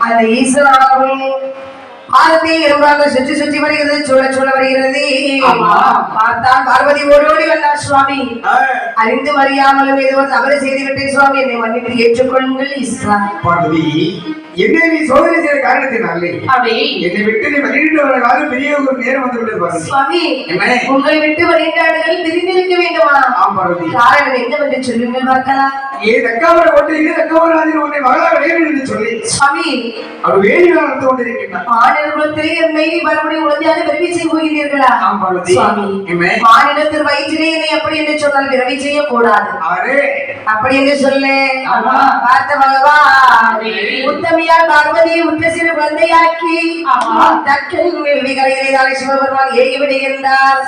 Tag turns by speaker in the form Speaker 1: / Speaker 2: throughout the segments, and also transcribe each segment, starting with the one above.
Speaker 1: அந்த ஈஸ்வரன் ஆரத்தை இரும்பாக சுற்றி சுற்றி வருகிறது, சூழ சூழ வருகிறது. பார்த்தான் பார்வதி ஓடோடி வந்தார். சுவாமி, அறிந்து அறியாமலும் ஏதோ தவறு செய்து விட்டேன் சுவாமி, என்னை மன்னித்து ஏற்றுக்கொள்ளுங்கள். ஈஸ்வரன்
Speaker 2: பார்வதி, என்னை நீ சோதனை செய்த காரணத்தினாலே என்னை விட்டு நீ வெளியிட்டவர்களாக பெரிய ஒரு நேரம் வந்து விட்டது
Speaker 1: சுவாமி. உங்களை விட்டு வெளியிட்டாடுகள் பிரிந்திருக்க வேண்டுமா?
Speaker 2: பார்வதி,
Speaker 1: காரணம் என்னவென்று சொல்லுங்கள் பார்க்கலாம்.
Speaker 2: தக்காவர ஓட்டையிலே தக்காவராஜன் உன்னை மகளாக வேண்டும் என்று சொல்லி
Speaker 1: சுவாமி
Speaker 2: அவர் வேலையாக நடந்து கொண்டிருக்கின்றார்.
Speaker 1: மாநிலத்திலே என்னை மறுபடியும் உறுதியாக விரவி செய்ய போகிறீர்களா? சுவாமி, மாநிலத்தில் வயிற்றிலே என்னை அப்படி என்று சொன்னால் விரவி செய்யக்கூடாது. அப்படி என்று சொல்லு. பார்த்த பகவான் உத்தமியால் பார்வதியை உற்ற சிறு குழந்தையாக்கி தக்கின் வேள்விகளை சிவபெருமான் ஏகி விடுகின்றார்.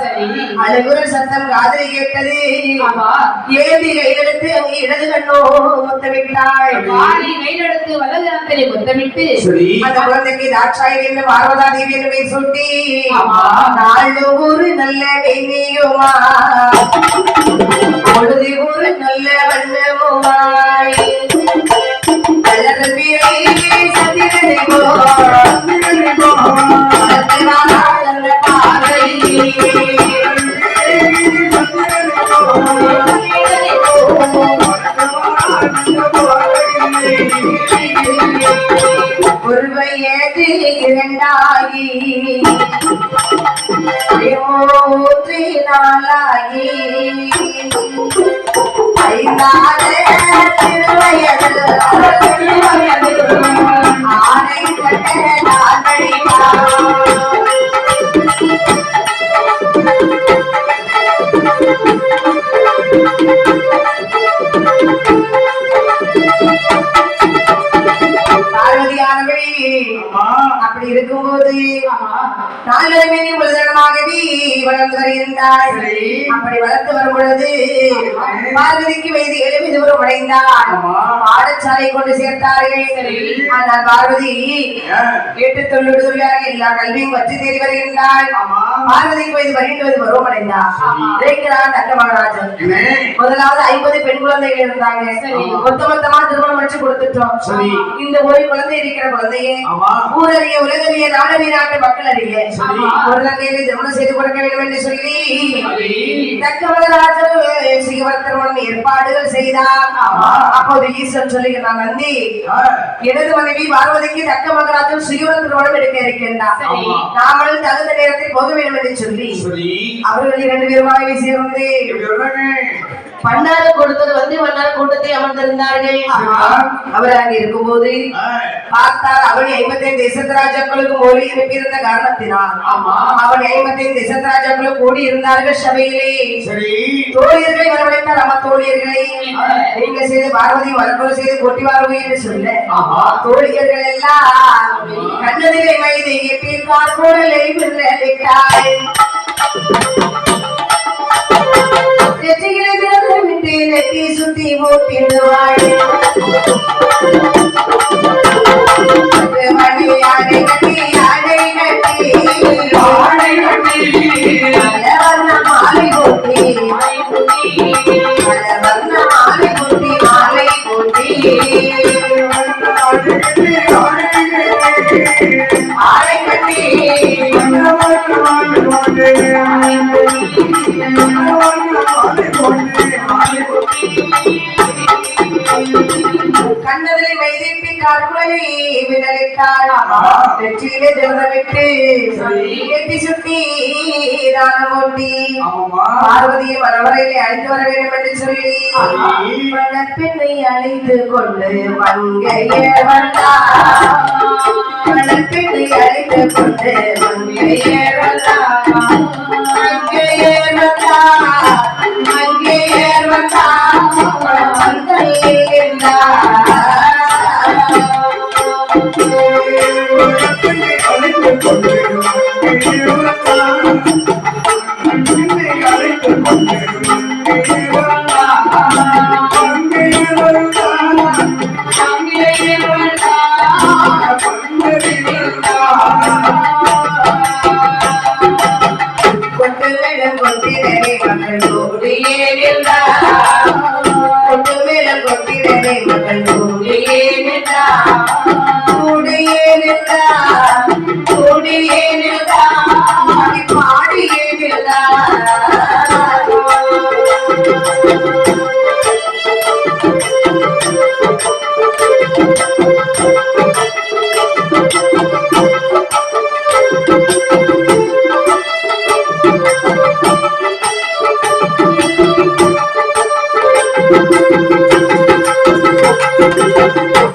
Speaker 1: அழுகுற சத்தம் காதலி கேட்டது. ஏந்தி கையெடுத்து அங்கே இடது கண்ணோ முத்தமிட்டாள். கையெடுத்து வலது கரத்திலே முத்தமிட்டு அந்த குழந்தைக்கு தாட்சாயி என்று பார்வதா தேவி என்று பெயர் சுட்டி நாளு ஒரு நல்ல நெய்யுமா பொழுது ஒரு நல்ல வண்ணமுமாய் ஒரு வயது இரண்டாகி 3 நாளாகி 5 திருவயது ஆனை கட்ட அப்படி இருக்கும்போது நாகரமாகவே வளர்ந்து வருகின்றார். அப்படி வளர்த்து வரும் பொழுது பார்வதிக்கு வயது 7 அடைந்தார். பாடசாலை கொண்டு சேர்த்தார்கள். ஆனால் பார்வதி 8 எல்லா கல்வியும் வச்சு தேடி வருகின்றாள். பார்வதிக்கு வயது 12 பருவம் அடைந்தார். தக்க மகாராஜன் முதலாவது 50 பெண் குழந்தைகள் இருந்தாங்க. மொத்தமா திருமணம் வச்சு கொடுத்துட்டோம். இந்த ஒரு குழந்தை இருக்கிற குழந்தையே ஊரறிய உலகறிய நாடறிய நாட்டு மக்கள் அறிய ஒரு தங்கையை திருமணம் செய்து கொடுக்க வேண்டும் என்று சொல்லி தக்கவராஜர் சிவன் திருமணம் ஏற்பாடுகள் செய்தார். அப்போது ஈஸ்வரன் சொல்லுகிறான், நந்தி எனது மனைவி பார்வதிக்கு தக்க மகராஜன் சிவன் திருமணம் எடுக்க இருக்கின்றார். நாமல் தகுந்த நேரத்தில் போக வேண்டும் என்று சொல்லி அவர்கள் 2 பேருமாக சேர்ந்து பண்டார கொடுத்தது வந்து மன்னார கூட்டத்தை அமர்ந்திருந்தார்கள். அவர் அங்கே இருக்கும்போது பார்த்தார். அவள் 55 தேசராஜாக்களுக்கு மொழி அனுப்பியிருந்த காரணத்தினால் அவள் 55 தேசராஜாக்களும் கூடி இருந்தார்கள் சபையிலே. தோழியர்களை வரவழைத்தார். நம்ம தோழியர்களை நீங்க செய்து பார்வதி மரக்கொலை செய்து கொட்டி வாருங்க என்று சொல்ல தோழியர்கள் எல்லாம் கண்ணதிரை மைதை எட்டியிருக்கார் கூடலை பிள்ளைக்காய் விட்டு நெட்டி சுத்தி ஓட்டிடுவாள். ஆடை கட்டி ஆடை கட்டி ஆடை கட்டி வர்ண மாலை போட்டி வர்ண மாலை போட்டி மாலை போட்டி ஆடை கட்டி கண்ணதிலே மைதீட்டி கார்குழலை விடலிட்டார். வெற்றியிலே திறந்தவிட்டு எட்டி சுட்டி தானம் ஓட்டி பார்வதியை மனவரையிலே அழைத்து வர வேண்டும் என்று சொல்லி மணப்பெண்ணை அழைத்து கொண்டு மங்கைய வந்தார். மணப்பெண்ணை அழைத்து கொண்டு மங்கைய வந்தார். மங்கைய வந்தார். மங்கைய வந்தார். கொண்டு மேல கொட்டிடனே மகள் கூடியே கூடியே கூடியே நின்றார் கூடியே நின்றார் பாடியே நின்றார்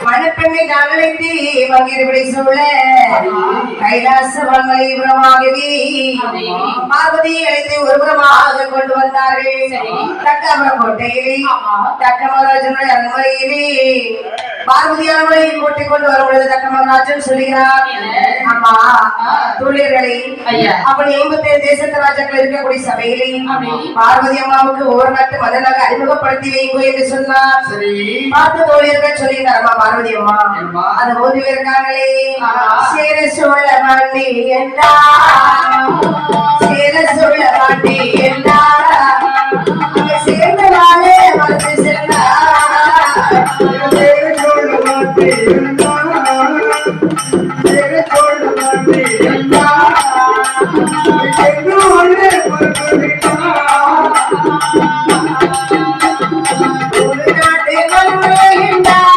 Speaker 1: மணப்பெண்ணை நாளடைந்து மகிழ்விடை சூழ கைலாச வன்மலைபுரமாகவே பார்வதியை அழைத்து ஒருபுறமாக கொண்டு வந்தார்கள். தக்கமரம் கோட்டையிலே தக்க மகாராஜனுடைய அரண்மனையிலே பார்வதியானவரை கூட்டிக் கொண்டு வரும் பொழுது தக்க மகாராஜன் சொல்லுகிறார், அம்மா தோழியர்களே, அப்படி 87 தேசத்து ராஜாக்கள் இருக்கக்கூடிய சபையிலே பார்வதி அம்மாவுக்கு ஒவ்வொரு நாட்டு மன்னனாக அறிமுகப்படுத்தி வைங்கோ என்று சொன்னார். பார்த்து தோழியர்கள் சொல்லுகிறார், அம்மா பார்வதி அம்மா அந்த 3 பேர் இருக்காங்களே, சேர சோழ மாண்டி என்றா சேர சோழ மாண்டி என்றா அங்க சேர்ந்தவாளே வந்து சென்றார். சேர சோழ மாண்டி என்றா சேர சோழ மாண்டி என்றா என்னோடு ஒரு நாட்டு மன்னை என்றார்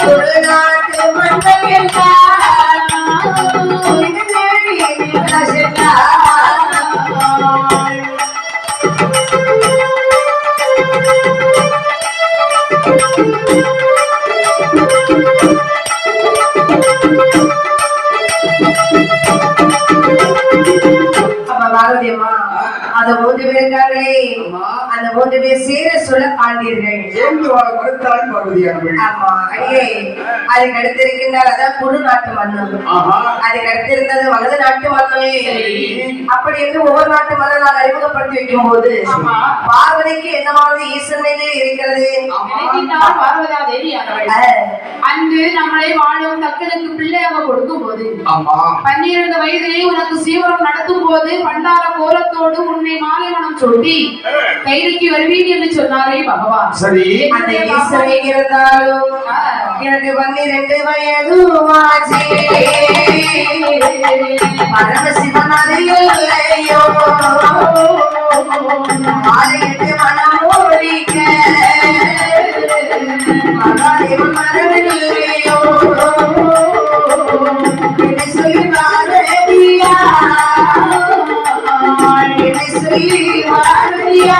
Speaker 1: ஒரு நாட்டு மன்னை என்றார் இது தேடி சென்றார். பார்வதி அம்மா அந்த 3 பேர் இருக்காங்களே, அந்த 3 பேர் சேர சொல்ல பாண்டீர்கள். ஆமா அடியே அதுக்கு அடுத்து இருக்கின்றார் அதான் குரு நாட்டு மன்னன், அதுக்கு அடுத்து இருந்தது மகத நாட்டு மன்னன். அப்படி என்று ஒவ்வொரு நாட்டு மன்னனாக அறிமுகப்படுத்தி வைக்கும் போது பார்வதிக்கு என்ன மாதிரி ஈசன் மேலே இருக்கிறது.
Speaker 3: அன்று நம்மளை வாழும் தக்கனுக்கு பிள்ளையாக கொடுக்கும் போது 12 வயதிலே உனக்கு சீவரம் நடத்தும் போது பண்டார கோலத்தோடு உன்னை மாலை மனம் சொல்லி கைதிக்கு வருவீன் என்று சொன்னாரே பகவான்.
Speaker 2: சரி,
Speaker 1: அந்த ஈசனை இருந்தாலும் எனக்கு 12 வயது ஆச்சு. பரமசிவனையோ மாலையிட்டு மனம் ஓடிக்க மகாதேவன் மரவில்லையோ என்னை சொல்லி பாரதியா என்னை சொல்லி பாரதியா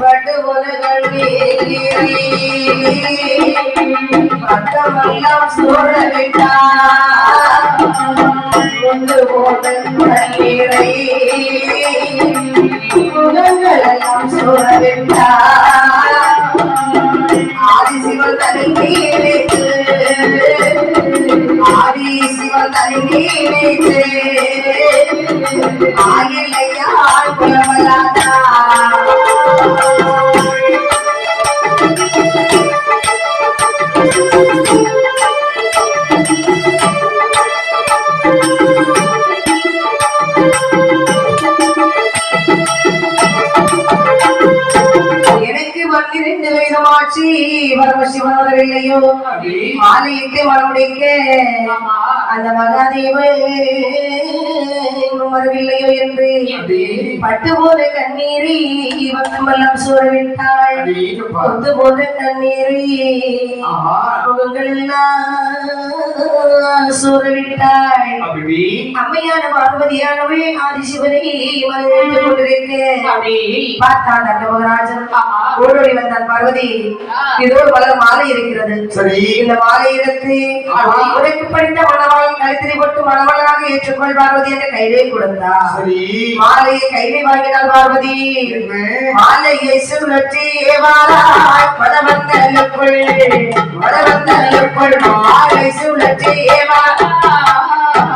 Speaker 1: பட்டு உலகள் பக்கமெல்லாம் சோழ விட்டார் ஒன்று போட்ட கண்ணீரை முகங்கள் எல்லாம் சோழ விட்டார். ஆதிசிவன் தலை நீரைத்து ஆதிசிவன் தலை நீரைத்து ஆயிலையால் புலவலாதா. எனக்கு 12 வயதுமாச்சு, பரமசிவன் வரவில்லையோ மாலையிட்டு மனமுடிக்க அந்த மகாதேவன் வரவில்லையோ என்று பட்டு போன கண்ணீரை பக்கமெல்லாம் சோழவிட்டாள். கொத்து போன கண்ணீரை முகங்கள் எல்லாம் சோழவிட்டாள். அம்மையான பார்வதியானவள் ஆதிசிவனை மறைந்து கொண்டிருக்க பார்த்தான் தண்டமகராஜன். ஓடோடி வந்தான் பார்வதி, இதோ பலர் மாலை இருக்கிறது. இந்த மாலை எடுத்து உனக்கு படித்த மணவாளன் கழுத்தினை போட்டு மணவாளனாக ஏற்றுக்கொள் பார்வதி என்ற கையிலே கொடுத்தார். மாலையை கையிலே வாங்கினாள் பார்வதி. மாலையை சுழற்றி ஏவாராய் பதவந்தலுக்குள் மாலை சுழற்றி ஏவாராய்